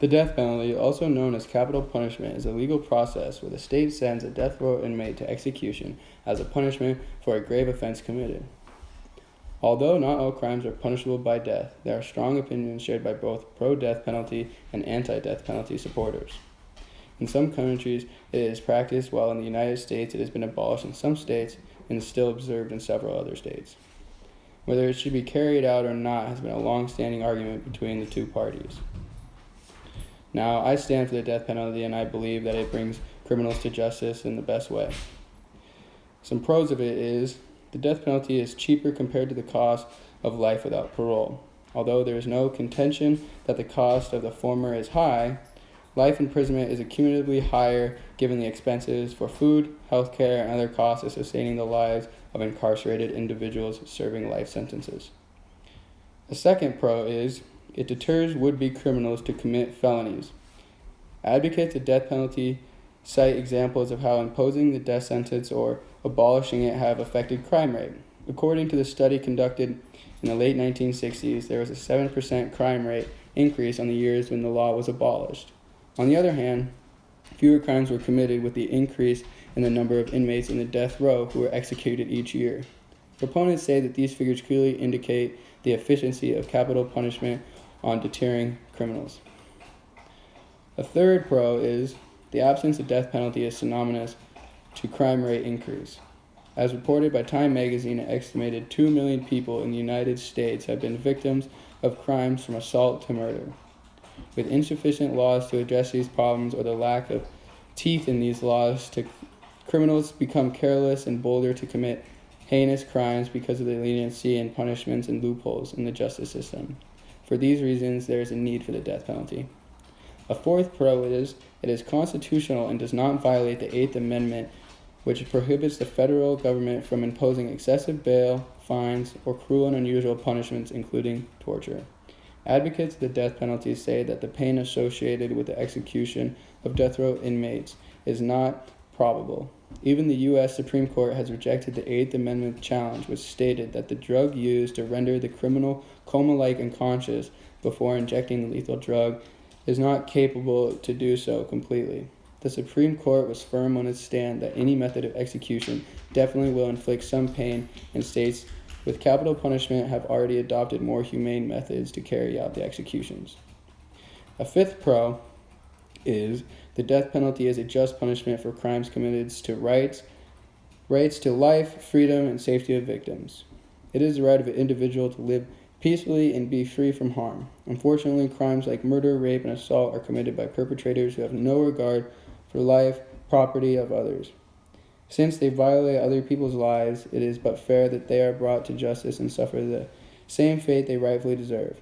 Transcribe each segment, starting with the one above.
The death penalty, also known as capital punishment, is a legal process where the state sends a death row inmate to execution as a punishment for a grave offense committed. Although not all crimes are punishable by death, there are strong opinions shared by both pro-death penalty and anti-death penalty supporters. In some countries, it is practiced, while in the United States it has been abolished in some states and is still observed in several other states. Whether it should be carried out or not has been a long-standing argument between the two parties. Now, I stand for the death penalty, and I believe that it brings criminals to justice in the best way. Some pros of it is the death penalty is cheaper compared to the cost of life without parole. Although there is no contention that the cost of the former is high, life imprisonment is accumulatively higher given the expenses for food, health care, and other costs of sustaining the lives of incarcerated individuals serving life sentences. A second pro is it deters would-be criminals to commit felonies. Advocates of death penalty cite examples of how imposing the death sentence or abolishing it have affected crime rate. According to the study conducted in the late 1960s, there was a 7% crime rate increase on the years when the law was abolished. On the other hand, fewer crimes were committed with the increase in the number of inmates in the death row who were executed each year. Proponents say that these figures clearly indicate the efficiency of capital punishment on deterring criminals. A third pro is the absence of death penalty is synonymous to crime rate increase. As reported by Time magazine, an estimated 2 million people in the United States have been victims of crimes from assault to murder. With insufficient laws to address these problems or the lack of teeth in these laws, criminals become careless and bolder to commit heinous crimes because of the leniency in punishments and loopholes in the justice system. For these reasons, there is a need for the death penalty. A fourth pro is it is constitutional and does not violate the Eighth Amendment, which prohibits the federal government from imposing excessive bail, fines, or cruel and unusual punishments, including torture. Advocates of the death penalty say that the pain associated with the execution of death row inmates is not probable. Even the U.S. Supreme Court has rejected the Eighth Amendment challenge, which stated that the drug used to render the criminal coma-like unconscious before injecting the lethal drug is not capable to do so completely. The Supreme Court was firm on its stand that any method of execution definitely will inflict some pain, and states with capital punishment have already adopted more humane methods to carry out the executions. A fifth pro is the death penalty is a just punishment for crimes committed to rights to life, freedom, and safety of victims. It is the right of an individual to live peacefully and be free from harm. Unfortunately, crimes like murder, rape, and assault are committed by perpetrators who have no regard for life, property of others. Since they violate other people's lives, it is but fair that they are brought to justice and suffer the same fate they rightfully deserve.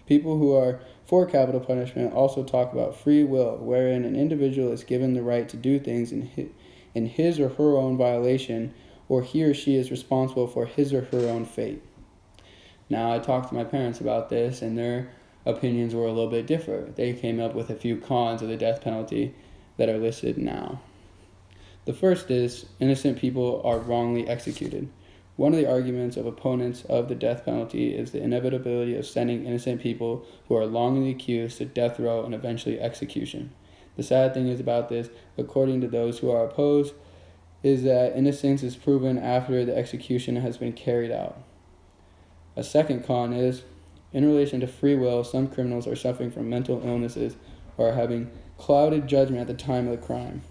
People who are for capital punishment also talk about free will, wherein an individual is given the right to do things in his or her own violation, or he or she is responsible for his or her own fate. Now, I talked to my parents about this, and their opinions were a little bit different. They came up with a few cons of the death penalty that are listed now. The first is innocent people are wrongly executed. One of the arguments of opponents of the death penalty is the inevitability of sending innocent people who are wrongly accused to death row and eventually execution. The sad thing is about this, according to those who are opposed, is that innocence is proven after the execution has been carried out. A second con is, in relation to free will, some criminals are suffering from mental illnesses or are having clouded judgment at the time of the crime.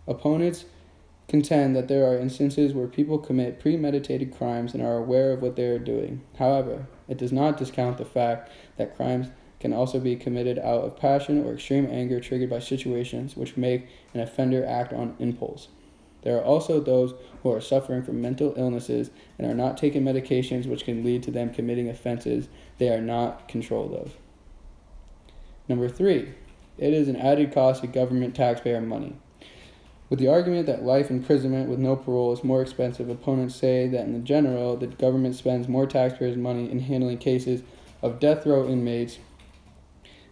Opponents contend that there are instances where people commit premeditated crimes and are aware of what they are doing. However, it does not discount the fact that crimes can also be committed out of passion or extreme anger triggered by situations which make an offender act on impulse. There are also those who are suffering from mental illnesses and are not taking medications which can lead to them committing offenses they are not controlled of. Number 3, it is an added cost to government taxpayer money. With the argument that life imprisonment with no parole is more expensive, opponents say that in general, the government spends more taxpayers' money in handling cases of death row inmates.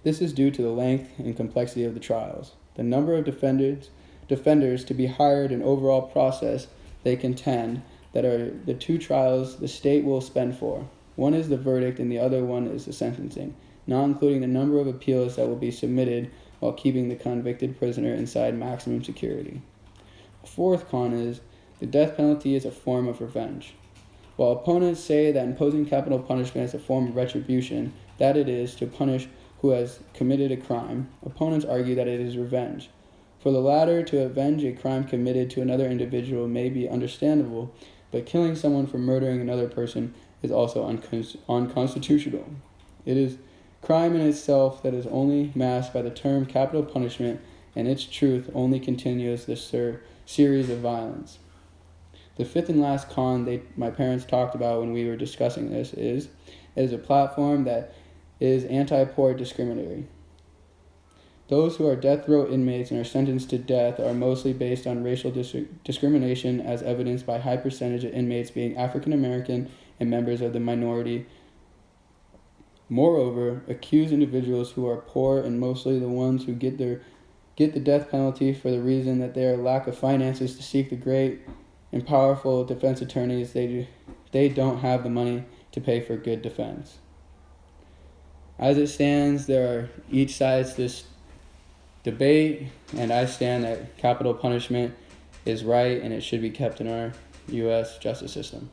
This is due to the length and complexity of the trials, the number of defenders to be hired, and overall process they contend that are the two trials the state will spend for. One is the verdict and the other one is the sentencing. not including the number of appeals that will be submitted while keeping the convicted prisoner inside maximum security. A fourth con is the death penalty is a form of revenge. While opponents say that imposing capital punishment is a form of retribution, that it is to punish who has committed a crime, opponents argue that it is revenge. For the latter, to avenge a crime committed to another individual may be understandable, but killing someone for murdering another person is also unconstitutional. It is crime in itself that is only masked by the term capital punishment, and its truth only continues this series of violence. The fifth and last con my parents talked about when we were discussing this is it is a platform that is anti-poor discriminatory. Those who are death row inmates and are sentenced to death are mostly based on racial discrimination, as evidenced by high percentage of inmates being African American and members of the minority. Moreover, accused individuals who are poor and mostly the ones who get the death penalty for the reason that there are lack of finances to seek the great and powerful defense attorneys, they don't have the money to pay for good defense. As it stands, there are each side's this debate, and I stand that capital punishment is right and it should be kept in our U.S. justice system.